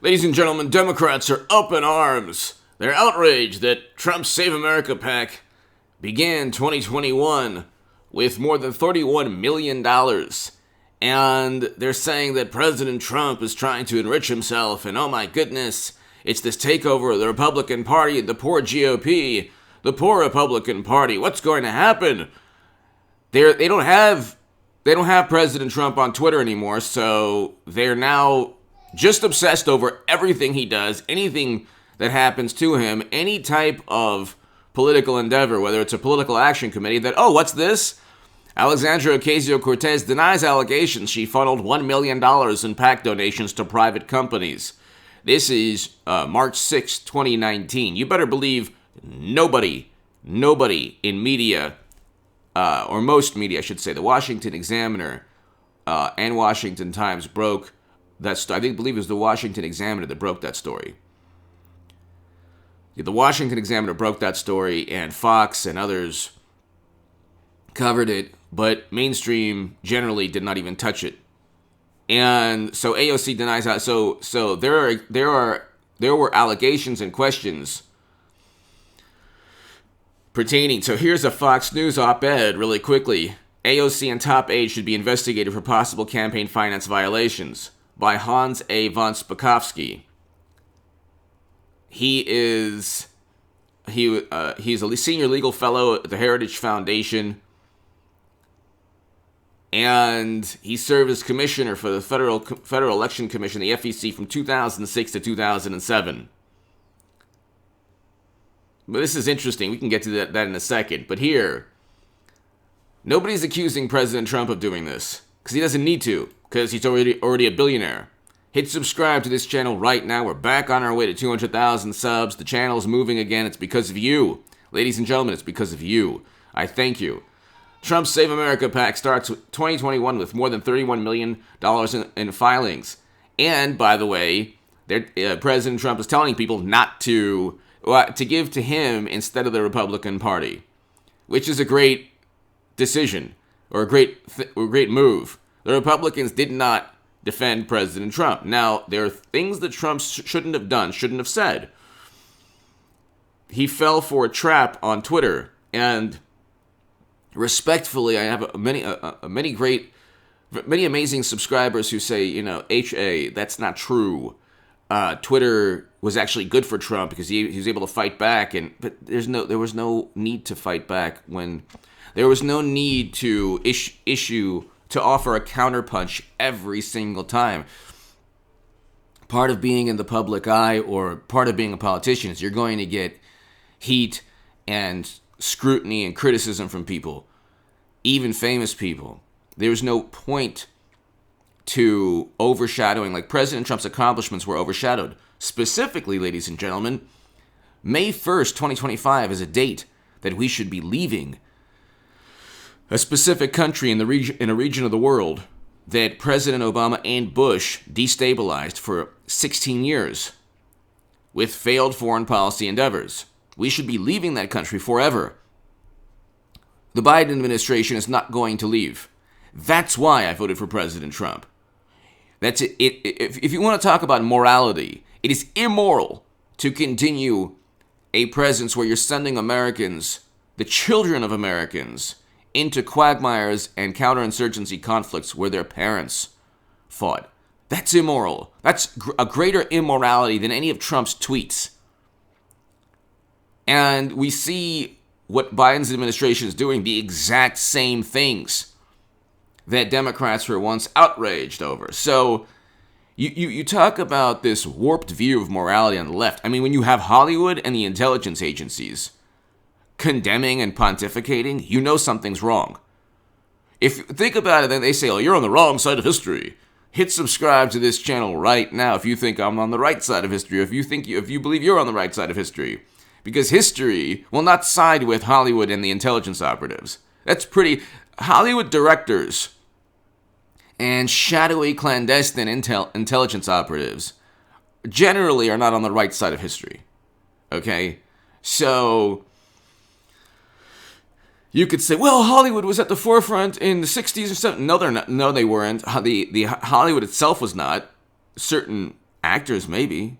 Ladies and gentlemen, Democrats are up in arms. They're outraged that Trump's Save America PAC began 2021 with more than $31 million. And they're saying that President Trump is trying to enrich himself, and oh my goodness, it's this takeover of the Republican Party, the poor GOP, the poor Republican Party. What's going to happen? They don't have President Trump on Twitter anymore, so they're now just obsessed over everything he does, anything that happens to him, any type of political endeavor, whether it's a political action committee that, oh, what's this? Alexandria Ocasio-Cortez denies allegations she funneled $1 million in PAC donations to private companies. This is March 6, 2019. You better believe nobody in media, or most media, I should say, the Washington Examiner and Washington Times broke that I believe it was the Washington Examiner that broke that story. The Washington Examiner broke that story, and Fox and others covered it, but mainstream generally did not even touch it. And so AOC denies that. So there were allegations and questions pertaining. So here's a Fox News op-ed really quickly. AOC and top aides should be investigated for possible campaign finance violations by Hans A. von Spakovsky. He's a senior legal fellow at the Heritage Foundation, and he served as commissioner for the Federal Election Commission, the FEC, from 2006 to 2007. But this is interesting. We can get to that in a second. But here, nobody's accusing President Trump of doing this because he doesn't need to, because he's already a billionaire. Hit subscribe to this channel right now. We're back on our way to 200,000 subs. The channel's moving again. It's because of you. Ladies and gentlemen, it's because of you. I thank you. Trump's Save America PAC starts 2021 with more than $31 million in filings. And, by the way, President Trump is telling people not to give to him instead of the Republican Party, which is a great decision or a great move. The Republicans did not defend President Trump. Now, there are things that Trump shouldn't have done, shouldn't have said. He fell for a trap on Twitter, and respectfully, I have many amazing subscribers who say, HA, that's not true. Twitter was actually good for Trump because he was able to fight back, but there was no need to fight back when there was no need to to offer a counterpunch every single time. Part of being in the public eye, or part of being a politician, is you're going to get heat and scrutiny and criticism from people, even famous people. There's no point to overshadowing, like President Trump's accomplishments were overshadowed. Specifically, ladies and gentlemen, May 1st, 2025 is a date that we should be leaving a specific country in a region of the world that President Obama and Bush destabilized for 16 years with failed foreign policy endeavors. We should be leaving that country forever. The Biden administration is not going to leave. That's why I voted for President Trump. That's it. If you want to talk about morality, it is immoral to continue a presence where you're sending Americans, the children of Americans, into quagmires and counterinsurgency conflicts where their parents fought. That's immoral. That's a greater immorality than any of Trump's tweets. And we see what Biden's administration is doing, the exact same things that Democrats were once outraged over. So you talk about this warped view of morality on the left. I mean, when you have Hollywood and the intelligence agencies condemning and pontificating, you know something's wrong. If you think about it, then they say, oh, you're on the wrong side of history. Hit subscribe to this channel right now if you think I'm on the right side of history, or if you believe you're on the right side of history. Because history will not side with Hollywood and the intelligence operatives. Hollywood directors and shadowy clandestine intelligence operatives generally are not on the right side of history. Okay? So you could say, well, Hollywood was at the forefront in the 60s or something. No, they're not. No, they weren't. The Hollywood itself was not. Certain Actors, maybe.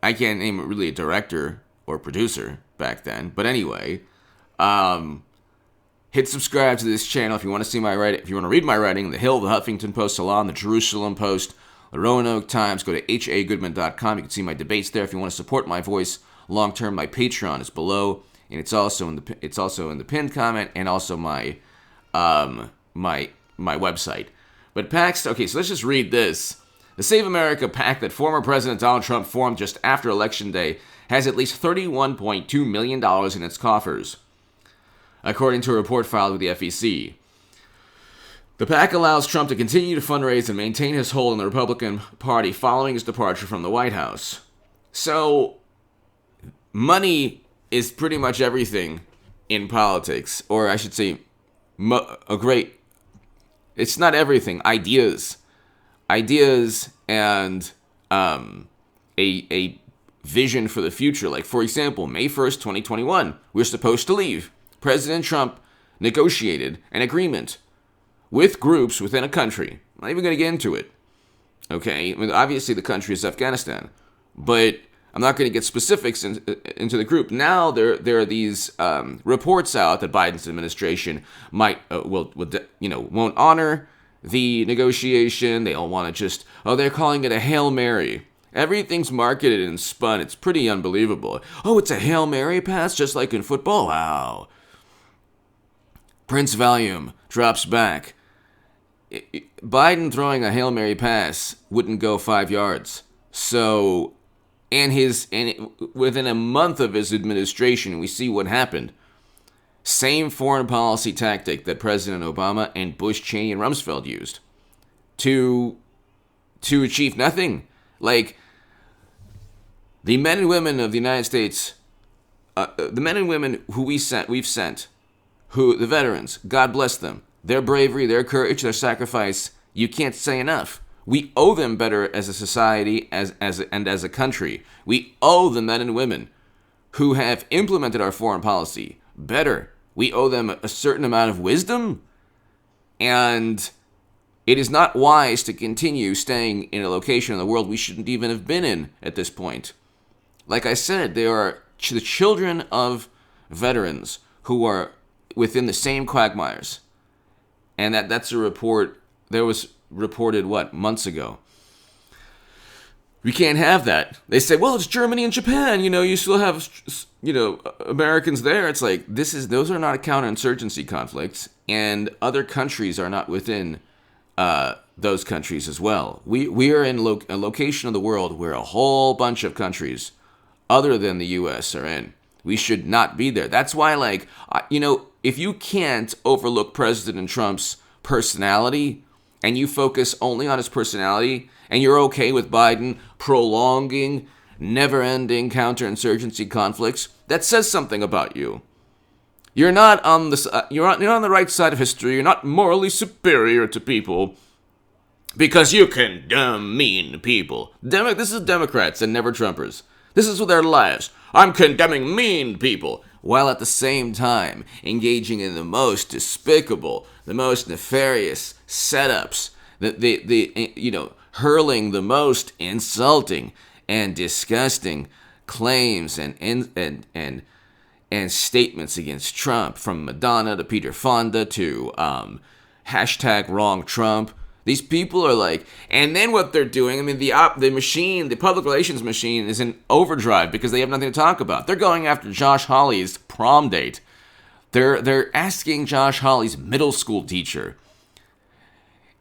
I can't name it really a director or producer back then. But anyway, hit subscribe to this channel if you want to see my writing. If you want to read my writing, The Hill, The Huffington Post, Salon, The Jerusalem Post, The Roanoke Times, go to hagoodman.com. You can see my debates there. If you want to support my voice long term, my Patreon is below, and it's also in the pinned comment, and also my my website. But PACs, okay, so let's just read this. The Save America PAC that former President Donald Trump formed just after Election Day has at least $31.2 million in its coffers, according to a report filed with the FEC. The PAC allows Trump to continue to fundraise and maintain his hold in the Republican Party following his departure from the White House. So, money is pretty much everything in politics, or I should say, it's not everything, ideas and a vision for the future. Like, for example, May 1st, 2021, we're supposed to leave. President Trump negotiated an agreement with groups within a country. I'm not even going to get into it. Okay? I mean, obviously, the country is Afghanistan. But I'm not going to get specifics into the group. Now, there are these reports out that Biden's administration won't honor the negotiation. They all want to just, they're calling it a Hail Mary. Everything's marketed and spun. It's pretty unbelievable. Oh, it's a Hail Mary pass, just like in football? Wow. Prince Valium drops back. Biden throwing a Hail Mary pass wouldn't go 5 yards. So, within a month of his administration, we see what happened. Same foreign policy tactic that President Obama and Bush, Cheney, and Rumsfeld used to achieve nothing. Like, the men and women of the United States, the men and women who we've sent, the veterans, God bless them, their bravery, their courage, their sacrifice, you can't say enough. We owe them better as a society and as a country. We owe the men and women who have implemented our foreign policy better. We owe them a certain amount of wisdom, and it is not wise to continue staying in a location in the world we shouldn't even have been in at this point. Like I said, they are the children of veterans who are within the same quagmires. And that's a report that was reported, months ago. We can't have that. They say, well, it's Germany and Japan. You still have, Americans there. It's like, those are not counterinsurgency conflicts, and other countries are not within those countries as well. We are in a location of the world where a whole bunch of countries other than the U.S. are in. We should not be there. That's why, if you can't overlook President Trump's personality and you focus only on his personality, and you're okay with Biden prolonging, never-ending counterinsurgency conflicts, that says something about you. You're not on the right side of history. You're not morally superior to people because you condemn mean people. This is Democrats and never Trumpers. This is their lives. I'm condemning mean people, while at the same time engaging in the most despicable, the most nefarious setups, hurling the most insulting and disgusting claims and statements against Trump, from Madonna to Peter Fonda to hashtag wrong Trump. These people are like, and then what they're doing, the public relations machine is in overdrive because they have nothing to talk about. They're going after Josh Hawley's prom date. They're asking Josh Hawley's middle school teacher.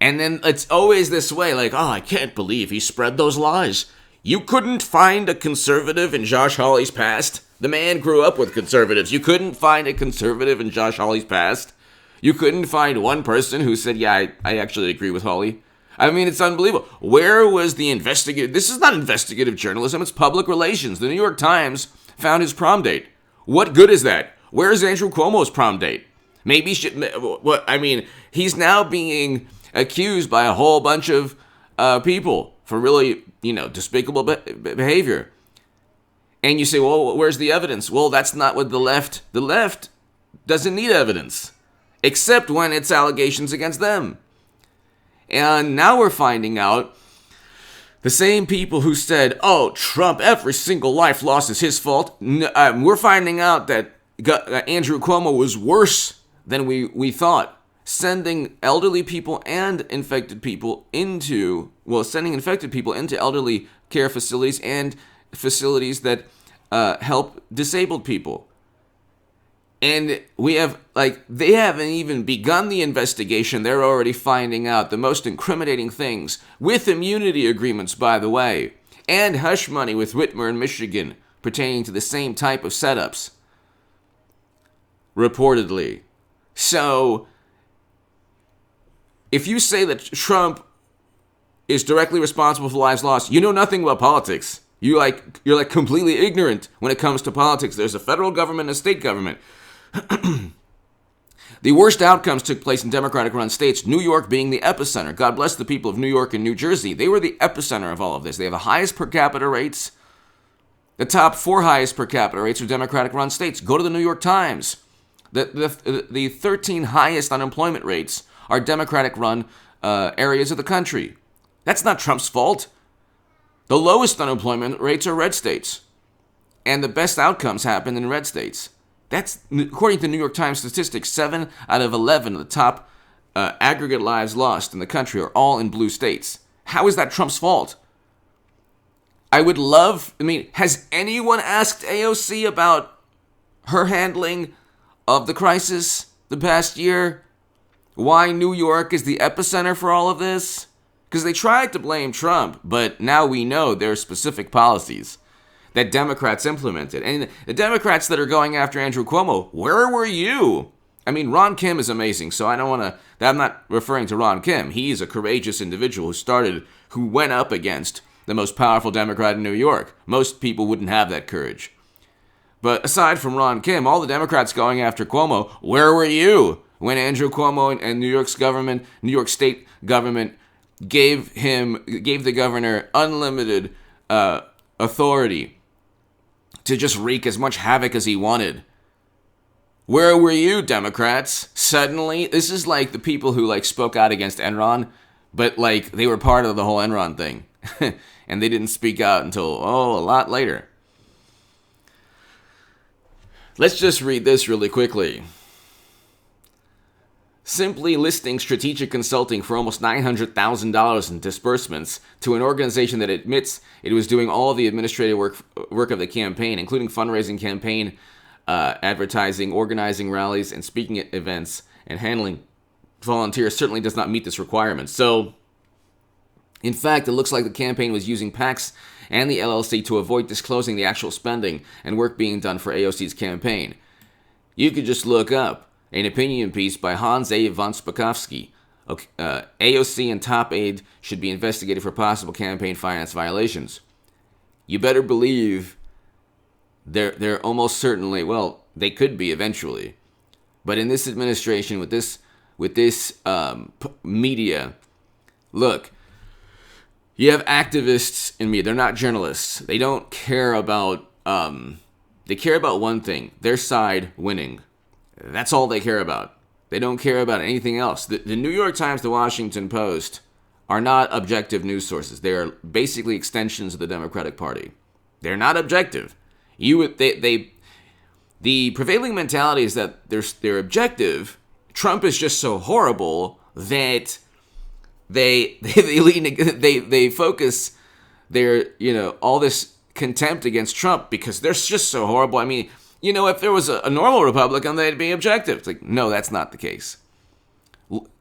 And then it's always this way, like, I can't believe he spread those lies. You couldn't find a conservative in Josh Hawley's past? The man grew up with conservatives. You couldn't find a conservative in Josh Hawley's past? You couldn't find one person who said, yeah, I actually agree with Hawley? It's unbelievable. Where was the investigative? This is not investigative journalism. It's public relations. The New York Times found his prom date. What good is that? Where's Andrew Cuomo's prom date? He's now being accused by a whole bunch of people for really, despicable behavior. And you say, well, where's the evidence? Well, that's not what the left doesn't need evidence, except when it's allegations against them. And now we're finding out The same people who said, oh, Trump, every single life lost is his fault. We're finding out that Andrew Cuomo was worse than we thought. Sending elderly people and infected people sending infected people into elderly care facilities and facilities that help disabled people. And they haven't even begun the investigation. They're already finding out the most incriminating things with immunity agreements, by the way, and hush money with Whitmer in Michigan pertaining to the same type of setups, reportedly. So, if you say that Trump is directly responsible for lives lost, you know nothing about politics. You're completely ignorant when it comes to politics. There's a federal government and a state government. The worst outcomes took place in Democratic-run states, New York being the epicenter. God bless the people of New York and New Jersey. They were the epicenter of all of this. They have the highest per capita rates. The top 4 highest per capita rates are Democratic-run states. Go to the New York Times. The 13 highest unemployment rates are Democratic-run areas of the country. That's not Trump's fault. The lowest unemployment rates are red states. And the best outcomes happen in red states. That's, according to New York Times statistics, 7 out of 11 of the top aggregate lives lost in the country are all in blue states. How is that Trump's fault? Has anyone asked AOC about her handling of the crisis the past year? Why New York is the epicenter for all of this? Because they tried to blame Trump, but now we know there are specific policies that Democrats implemented. And the Democrats that are going after Andrew Cuomo, where were you? Ron Kim is amazing, so I'm not referring to Ron Kim. He's a courageous individual who went up against the most powerful Democrat in New York. Most people wouldn't have that courage. But aside from Ron Kim, all the Democrats going after Cuomo, where were you when Andrew Cuomo and New York State government gave the governor unlimited authority to just wreak as much havoc as he wanted? Where were you, Democrats? Suddenly, this is like the people who spoke out against Enron, but they were part of the whole Enron thing. And they didn't speak out until, a lot later. Let's just read this really quickly. Simply listing strategic consulting for almost $900,000 in disbursements to an organization that admits it was doing all the administrative work of the campaign, including fundraising, campaign advertising, organizing rallies, and speaking at events, and handling volunteers, certainly does not meet this requirement. So, in fact, it looks like the campaign was using PACs and the LLC to avoid disclosing the actual spending and work being done for AOC's campaign. You could just look up an opinion piece by Hans A. von Spakovsky. AOC and top aide should be investigated for possible campaign finance violations. You better believe they're almost certainly, they could be eventually. But in this administration, with this media, look, you have activists in media. They're not journalists. They don't care about, they care about one thing, their side winning. That's all they care about. They don't care about anything else. The New York Times, the Washington Post are not objective news sources. They are basically extensions of the Democratic Party. They're not objective. The prevailing mentality is that they're objective. Trump is just so horrible that they focus their all this contempt against Trump because they're just so horrible. If there was a normal Republican, they'd be objective. It's no, that's not the case.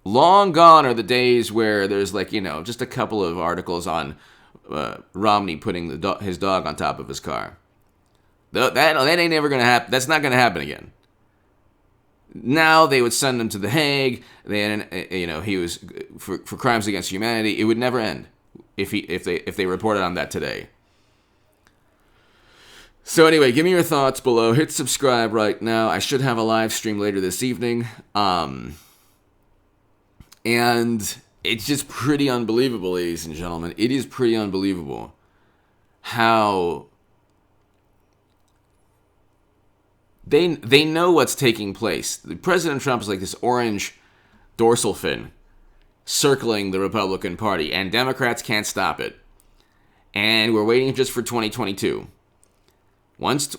Long gone are the days where there's just a couple of articles on Romney putting his dog on top of his car. That ain't never gonna happen. That's not gonna happen again. Now they would send him to The Hague. Then he was for crimes against humanity. It would never end if they reported on that today. So anyway, give me your thoughts below. Hit subscribe right now. I should have a live stream later this evening. And it's just pretty unbelievable, ladies and gentlemen. It is pretty unbelievable how they know what's taking place. President Trump is like this orange dorsal fin circling the Republican Party, and Democrats can't stop it. And we're waiting just for 2022. Once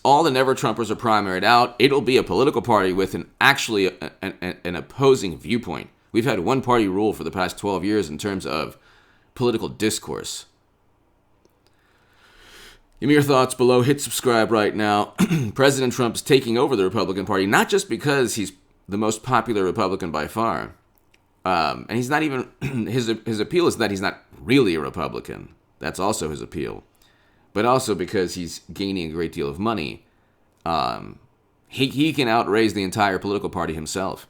all the Never-Trumpers are primaried out, it'll be a political party with an opposing viewpoint. We've had one-party rule for the past 12 years in terms of political discourse. Give me your thoughts below. Hit subscribe right now. President Trump's taking over the Republican Party, not just because he's the most popular Republican by far. And he's not even, his appeal is that he's not really a Republican. That's also his appeal. But also because he's gaining a great deal of money. He can outraise the entire political party himself.